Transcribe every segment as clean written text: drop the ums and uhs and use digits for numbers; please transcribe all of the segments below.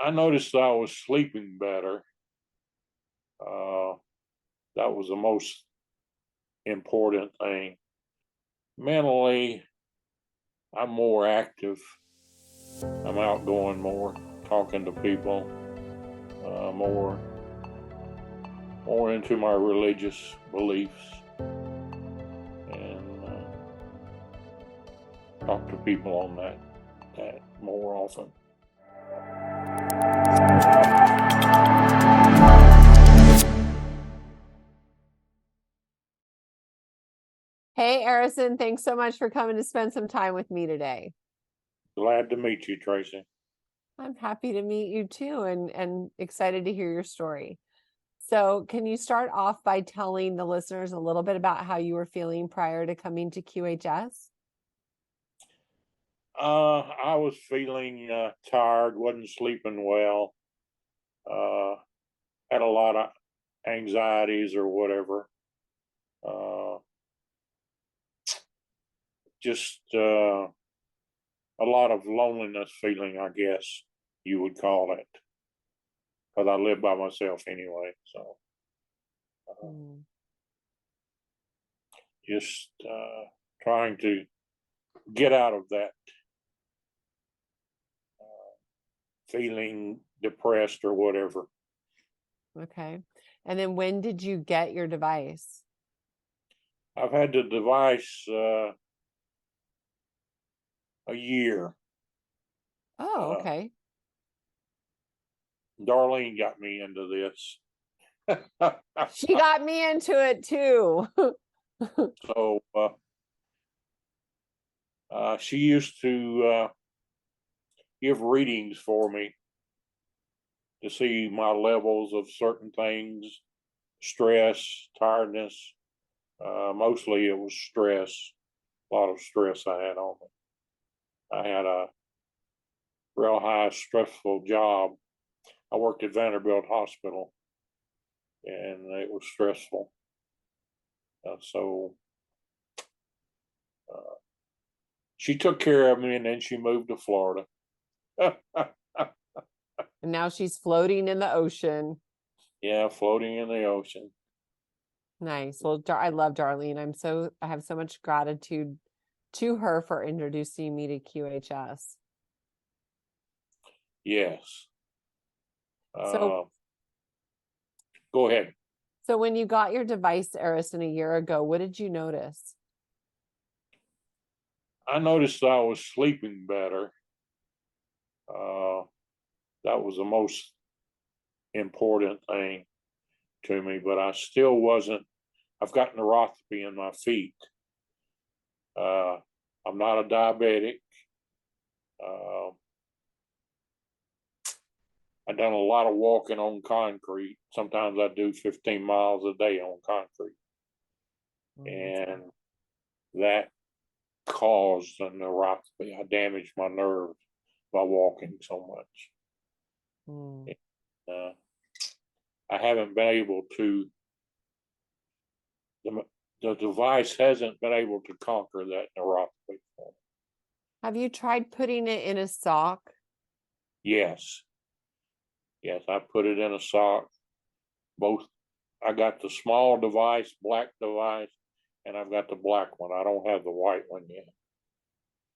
I noticed I was sleeping better. That was the most important thing. Mentally, I'm more active. I'm outgoing more, talking to people, more into my religious beliefs, and talk to people on that more often. Hey, Arison, thanks so much for coming to spend some time with me today. Glad to meet you, Tracy. I'm happy to meet you too, and excited to hear your story. So, can you start off by telling the listeners a little bit about how you were feeling prior to coming to QHS? I was feeling tired, wasn't sleeping well, had a lot of anxieties or whatever. Just a lot of loneliness feeling, I guess you would call it, because I live by myself anyway. So just trying to get out of that feeling depressed or whatever. Okay. And then when did you get your device? I've had the device a year. Oh, okay. Darlene got me into this. She got me into it too. So she used to give readings for me to see my levels of certain things, stress, tiredness. Mostly it was stress, a lot of stress I had on me. I had a real high stressful job. I worked at Vanderbilt Hospital, and it was stressful. So she took care of me, and then she moved to Florida. And now she's floating in the ocean. Yeah, floating in the ocean. Nice. Well, I love Darlene. I have so much gratitude to her for introducing me to QHS. Yes. So, go ahead. So when you got your device, Arison, a year ago, what did you notice? I noticed I was sleeping better. That was the most important thing to me, but I still wasn't. I've got neuropathy in my feet. I'm not a diabetic. I've done a lot of walking on concrete. Sometimes I do 15 miles a day on concrete. And that caused the neuropathy. I damaged my nerves by walking so much. I haven't been able to, the device hasn't been able to conquer that neuropathy for me. Have you tried putting it in a sock? Yes. Yes, I put it in a sock. Both, I got the small device, black device, and I've got the black one. I don't have the white one yet.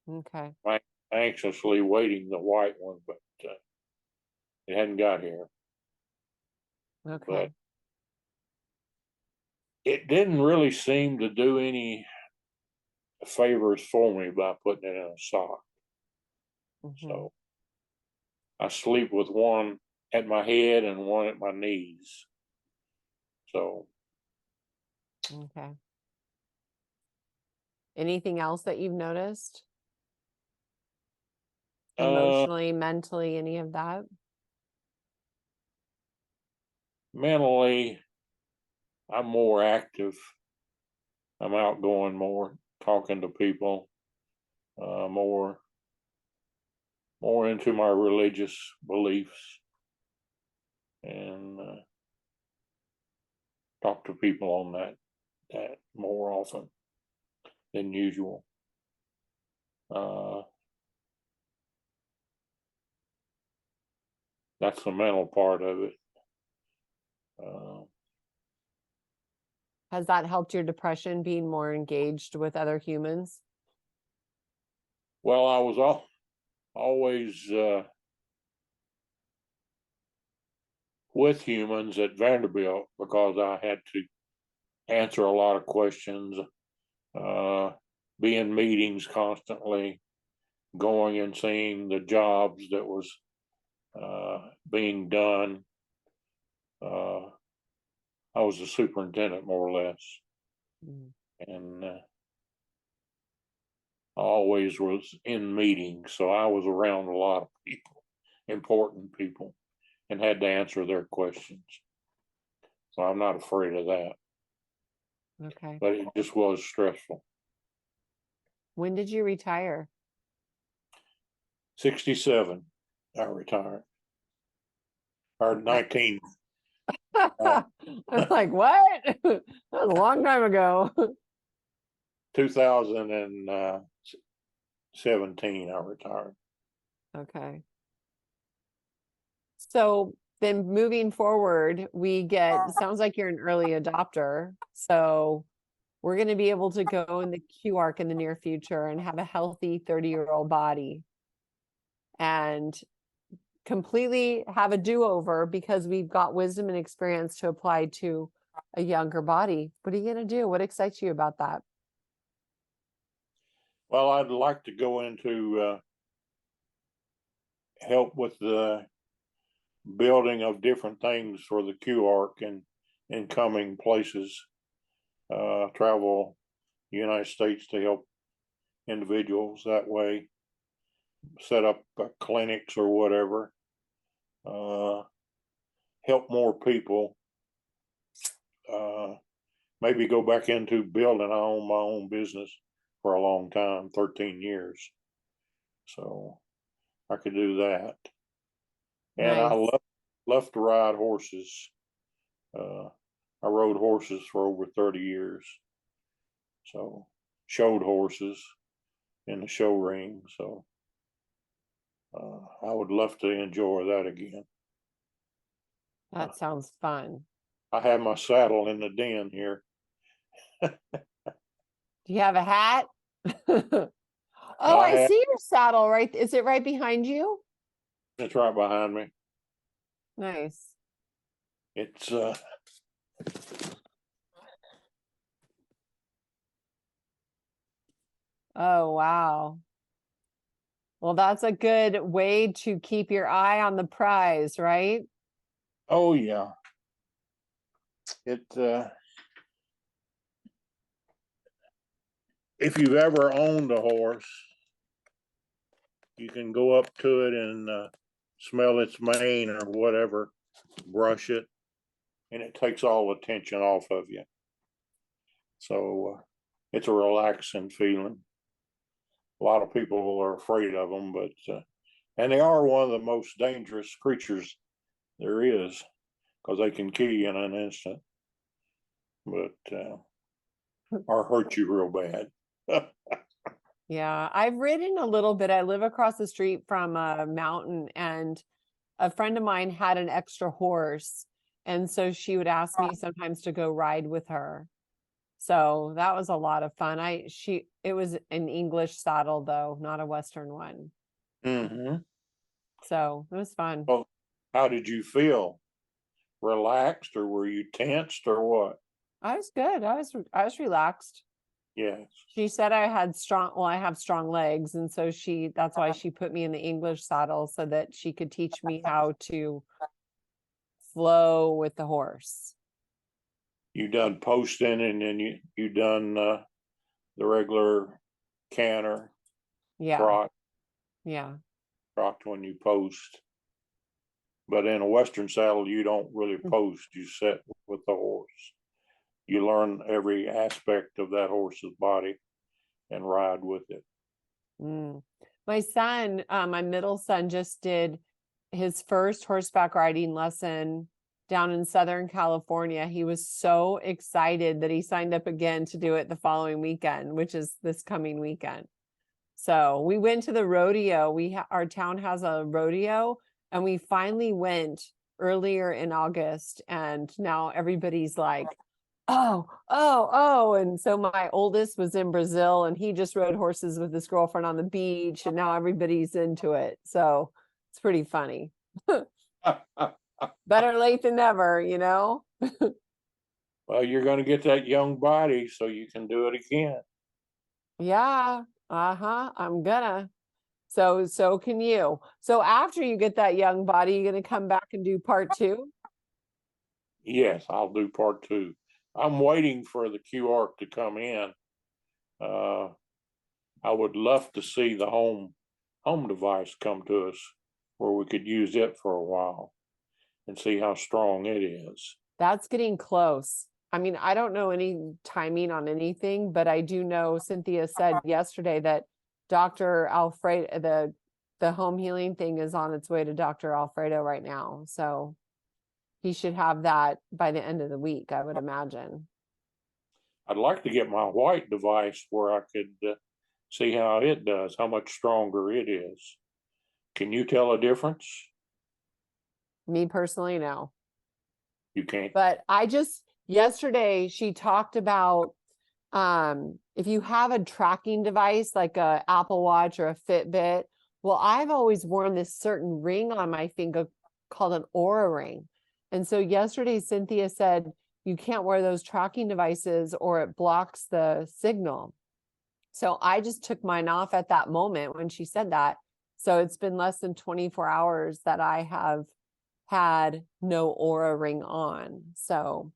Okay. I'm anxiously waiting the white one, but it hadn't got here. Okay. But it didn't really seem to do any favors for me by putting it in a sock. So I sleep with one at my head and one at my knees. So. Okay. Anything else that you've noticed? Emotionally, mentally, any of that? Mentally, I'm more active. I'm outgoing more, talking to people, more into my religious beliefs, and talk to people on that more often than usual. that's the mental part of it. Has that helped your depression, being more engaged with other humans? Well, I was always with humans at Vanderbilt because I had to answer a lot of questions, be in meetings constantly, going and seeing the jobs that was being done. I was a superintendent, more or less, and I always was in meetings, so I was around a lot of people, important people, and had to answer their questions. So I'm not afraid of that. Okay. But it just was stressful. When did you retire? 67, I retired. Or 19. I was like, what? That was a long time ago. 2017, I retired. Okay. So then moving forward, sounds like you're an early adopter. So we're going to be able to go in the Q arc in the near future and have a healthy 30-year-old body and completely have a do-over because we've got wisdom and experience to apply to a younger body. What are you going to do? What excites you about that? Well, I'd like to go into help with the building of different things for the Q arc and in coming places, travel the United States to help individuals that way, set up clinics or whatever, help more people, maybe go back into building. I own my own business for a long time, 13 years. So I could do that. And Nice. I love to ride horses. I rode horses for over 30 years. So showed horses in the show ring. So I would love to enjoy that again. That sounds fun. I have my saddle in the den here. Do you have a hat? Oh, I see your saddle, right? Is it right behind you? It's right behind me. Nice. It's Oh, wow. Well, that's a good way to keep your eye on the prize, right? oh yeah. It if you've ever owned a horse, you can go up to it and smell its mane or whatever, brush it, and it takes all the tension off of you. So it's a relaxing feeling. A lot of people are afraid of them, but and they are one of the most dangerous creatures there is because they can kill you in an instant, but or hurt you real bad. Yeah, I've ridden a little bit. I live across the street from a mountain, and a friend of mine had an extra horse. And so she would ask me sometimes to go ride with her. So that was a lot of fun. It was an English saddle though, not a Western one. Mm-hmm. So it was fun. Well, how did you feel? Relaxed, or were you tensed, or what? I was good. I was relaxed. Yes. She said I have strong legs. And so that's why she put me in the English saddle so that she could teach me how to flow with the horse. You done posting, and then you done the regular canter, Yeah. trot when you post. But in a Western saddle, you don't really post. You sit with the horse. You learn every aspect of that horse's body and ride with it. My son, my middle son, just did his first horseback riding lesson down in Southern California. He was so excited that he signed up again to do it the following weekend, which is this coming weekend. So we went to the rodeo. Our town has a rodeo, And we finally went earlier in August, and now everybody's like, oh. And so my oldest was in Brazil, and he just rode horses with his girlfriend on the beach, and now everybody's into it. So it's pretty funny. Better late than never, you know? Well, you're going to get that young body so you can do it again. Yeah, I'm gonna. So can you. So after you get that young body, you're gonna come back and do part 2? Yes, I'll do part 2. I'm waiting for the QR to come in. I would love to see the home device come to us where we could use it for a while and see how strong it is. That's getting close. I mean, I don't know any timing on anything, but I do know Cynthia said yesterday that Dr. Alfredo, the home healing thing is on its way to Dr. Alfredo right now. So he should have that by the end of the week, I would imagine. I'd like to get my white device where I could see how it does, how much stronger it is. Can you tell a difference? Me personally, no. You can't. But yesterday she talked about if you have a tracking device like a Apple Watch or a Fitbit. Well, I've always worn this certain ring on my finger called an Aura ring. And so yesterday Cynthia said you can't wear those tracking devices or it blocks the signal. So I just took mine off at that moment when she said that. So it's been less than 24 hours that I have had no Aura ring on. So,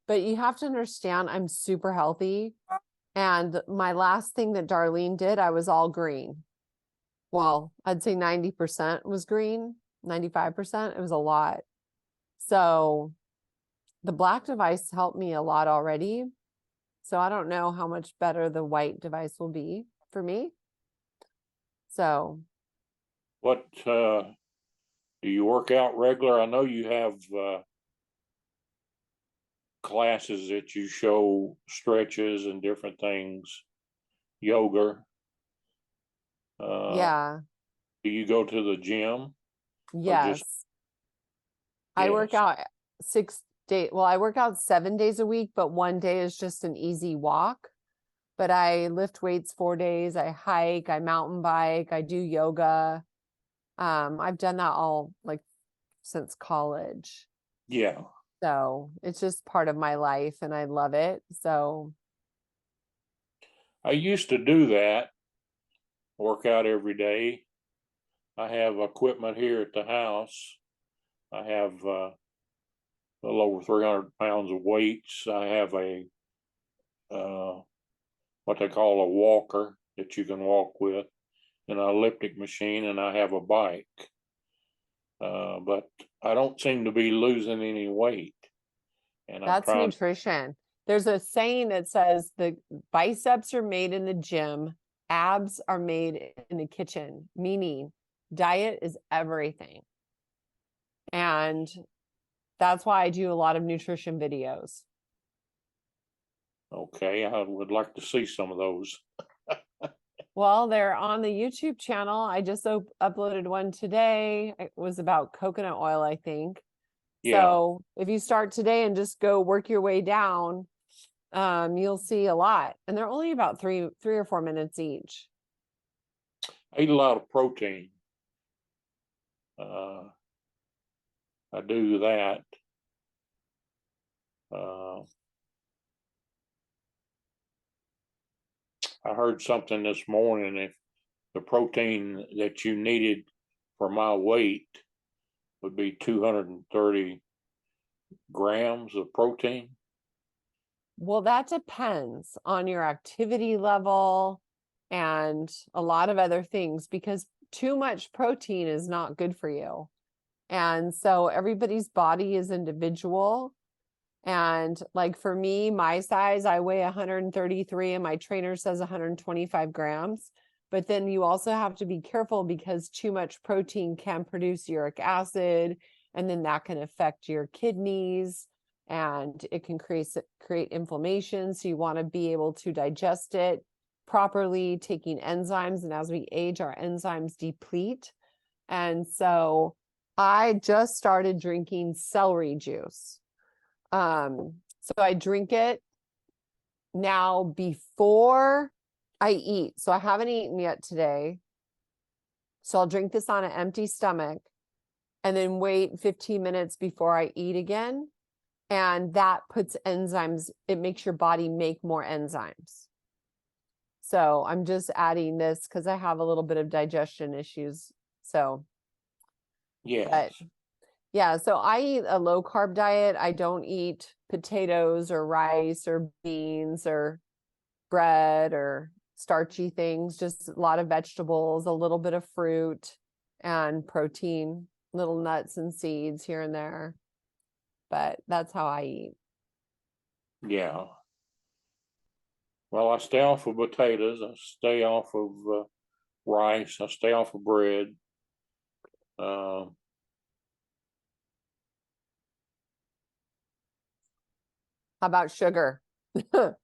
but you have to understand, I'm super healthy. And my last thing that Darlene did, I was all green. Well, I'd say 90% was green, 95%. It was a lot. So the black device helped me a lot already. So I don't know how much better the white device will be for me. So. What, do you work out regular? I know you have classes that you show stretches and different things, yoga. Yeah. Do you go to the gym? Yes. I work out 6 days. Well, I work out 7 days a week, but one day is just an easy walk. But I lift weights 4 days. I hike, I mountain bike, I do yoga. I've done that all like since college. Yeah. So it's just part of my life and I love it. So I used to do that, work out every day. I have equipment here at the house. I have a little over 300 pounds of weights. I have a what they call a walker that you can walk with, an elliptic machine, and I have a bike. But I don't seem to be losing any weight. And that's nutrition. There's a saying that says the biceps are made in the gym, abs are made in the kitchen, meaning diet is everything. And that's why I do a lot of nutrition videos. Okay, I would like to see some of those. Well, they're on the YouTube channel. I just uploaded one today. It was about coconut oil, I think. Yeah. So if you start today and just go work your way down, you'll see a lot. And they're only about 3 or 4 minutes each. I eat a lot of protein. I do that. I heard something this morning, if the protein that you needed for my weight would be 230 grams of protein. Well, that depends on your activity level and a lot of other things, because too much protein is not good for you. And so everybody's body is individual. And like for me, my size, I weigh 133 and my trainer says 125 grams. But then you also have to be careful because too much protein can produce uric acid, and then that can affect your kidneys and it can create inflammation. So you want to be able to digest it properly, taking enzymes. And as we age, our enzymes deplete. And so I just started drinking celery juice. So I drink it now before I eat. So I haven't eaten yet today. So I'll drink this on an empty stomach and then wait 15 minutes before I eat again. And that puts enzymes, it makes your body make more enzymes. So I'm just adding this because I have a little bit of digestion issues. So, Yes. but yeah, so I eat a low carb diet. I don't eat potatoes or rice or beans or bread or starchy things, just a lot of vegetables, a little bit of fruit and protein, little nuts and seeds here and there. But that's how I eat. Yeah. Well, I stay off of potatoes. I stay off of rice. I stay off of bread. How about sugar? Very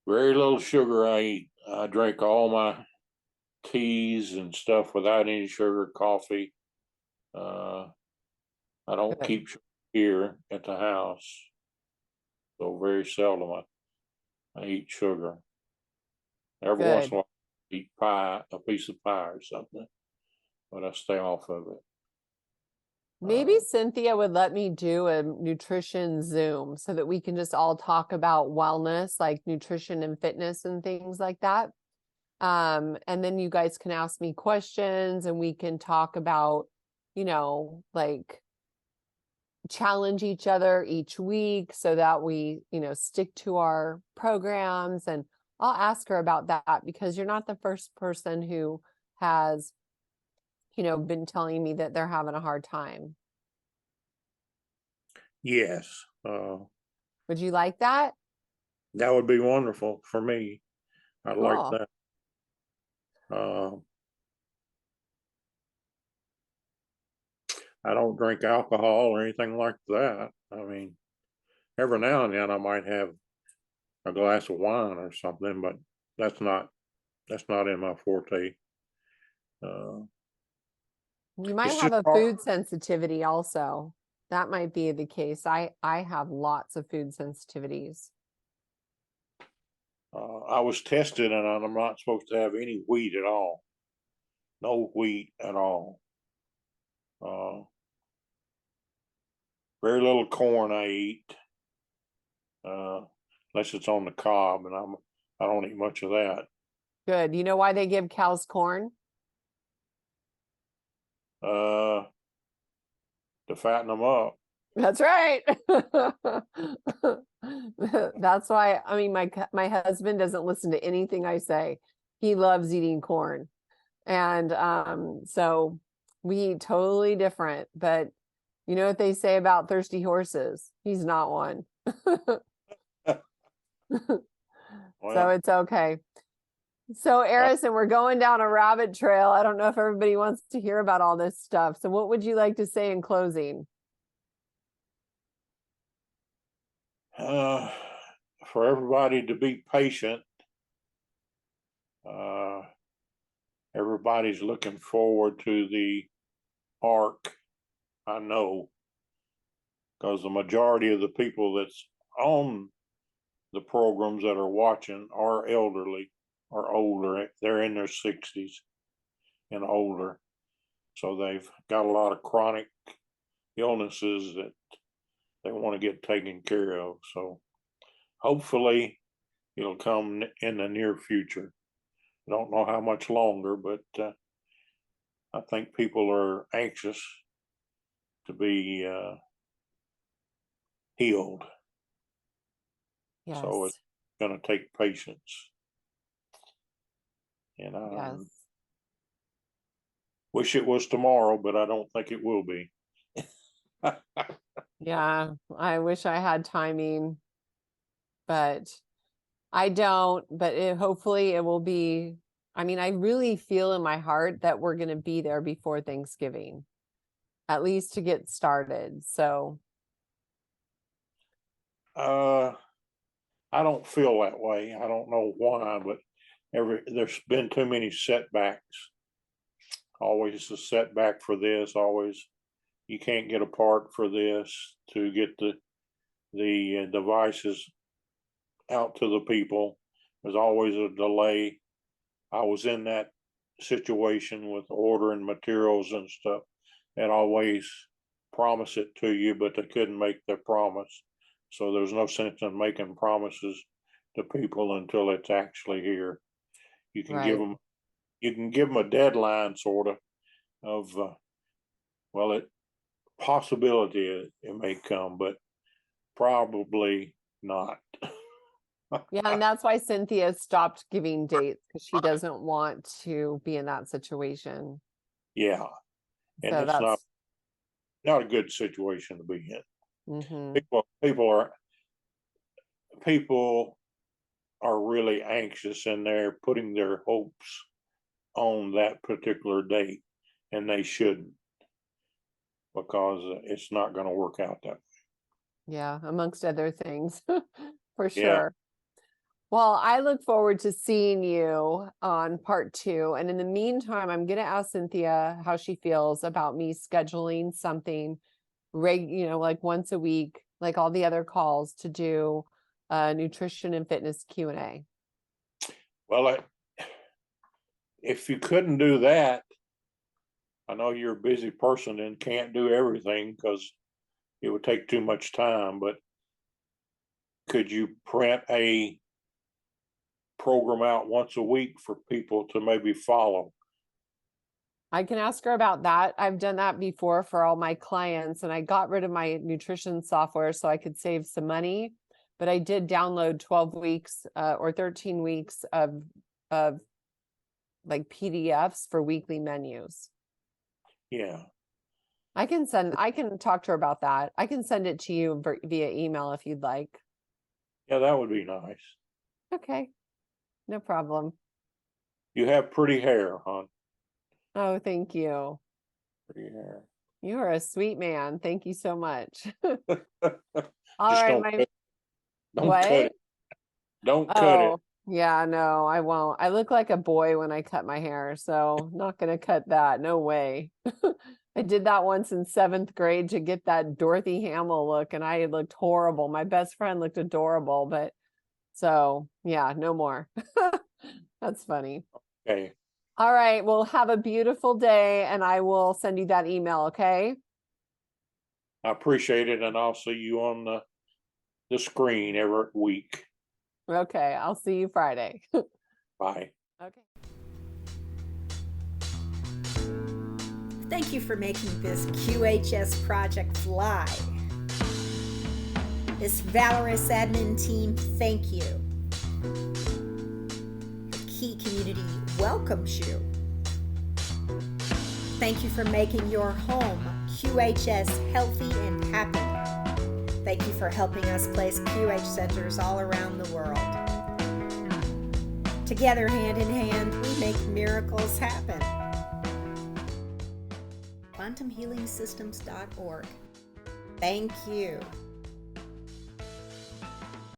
little sugar I eat. I drink all my teas and stuff without any sugar, coffee. I don't Good. keep sugar here at the house. So very seldom I eat sugar. Every once in a while I eat pie, a piece of pie or something, but I stay off of it. Maybe Cynthia would let me do a nutrition Zoom so that we can just all talk about wellness, like nutrition and fitness and things like that. And then you guys can ask me questions and we can talk about, like challenge each other each week so that we, stick to our programs. And I'll ask her about that because you're not the first person who has been telling me that they're having a hard time. Yes. Would you like that? That would be wonderful for me. I'd like Cool. that. I don't drink alcohol or anything like that. I mean, every now and then I might have a glass of wine or something, but that's not in my forte. You might It's have just a hard. food sensitivity also. That might be the case. I have lots of food sensitivities. I was tested and I'm not supposed to have any wheat at all. No wheat at all. Very little corn I eat, unless it's on the cob, and I don't eat much of that. Good. You know why they give cows corn? To fatten them up. That's right. That's why, I mean, my husband doesn't listen to anything I say. He loves eating corn. And so we eat totally different, but you know what they say about thirsty horses? He's not one. Well, So it's okay. So Arison, we're going down a rabbit trail. I don't know if everybody wants to hear about all this stuff. So what would you like to say in closing? For everybody to be patient. Everybody's looking forward to the arc, I know, because the majority of the people that's on the programs that are watching are elderly or older. They're in their 60s and older. So they've got a lot of chronic illnesses that they want to get taken care of. So hopefully it'll come in the near future. I don't know how much longer, but I think people are anxious to be healed. Yes. So it's going to take patience. And Yes. wish it was tomorrow, but I don't think it will be. Yeah, I wish I had timing, but I don't, but hopefully it will be. I mean, I really feel in my heart that we're going to be there before Thanksgiving, at least to get started. So, I don't feel that way. I don't know why, but there's been too many setbacks always a setback for this, always you can't get a part for this to get the devices out to the people. There's always a delay. I was in that situation with ordering materials and stuff, and always promise it to you, but they couldn't make their promise. So there's no sense in making promises to people until it's actually here. You can give Right. them a deadline, sort of well, it possibility it may come, but probably not. Yeah, and that's why Cynthia stopped giving dates because she doesn't want to be in that situation. Yeah, and So it's that's not a good situation to be in. mhm. People are really anxious, and they're putting their hopes on that particular date, and they shouldn't, because it's not going to work out that way. Yeah, amongst other things, for Yeah, sure. Well, I look forward to seeing you on part 2. And in the meantime, I'm going to ask Cynthia how she feels about me scheduling something like once a week, like all the other calls, to do nutrition and fitness Q&A. well, if you couldn't do that, I know you're a busy person and can't do everything because it would take too much time, but could you print a program out once a week for people to maybe follow? I can ask her about that. I've done that before for all my clients, and I got rid of my nutrition software so I could save some money. But I did download 12 weeks or 13 weeks of like PDFs for weekly menus. Yeah, I can talk to her about that. I can send it to you via email if you'd like. yeah, that would be nice. Okay, no problem. You have pretty hair, hon. Oh, thank you. Pretty hair. You are a sweet man. Thank you so much. All Just right, don't cut what? it. Don't cut it. Oh, yeah, no, I won't. I look like a boy when I cut my hair, so not gonna cut that. No way. I did that once in 7th grade to get that Dorothy Hamill look, and I looked horrible. My best friend looked adorable, but so yeah, no more. That's funny. Okay, All right, well, have a beautiful day, and I will send you that email, okay? I appreciate it, and I'll see you on the screen every week. Okay, I'll see you Friday. Bye. Okay. Thank you for making this QHS project fly. This valorous admin team, thank you. The Key community welcomes you. Thank you for making your home QHS healthy and happy. Thank you for helping us place QH centers all around the world. Together, hand in hand, we make miracles happen. QuantumHealingSystems.org. Thank you.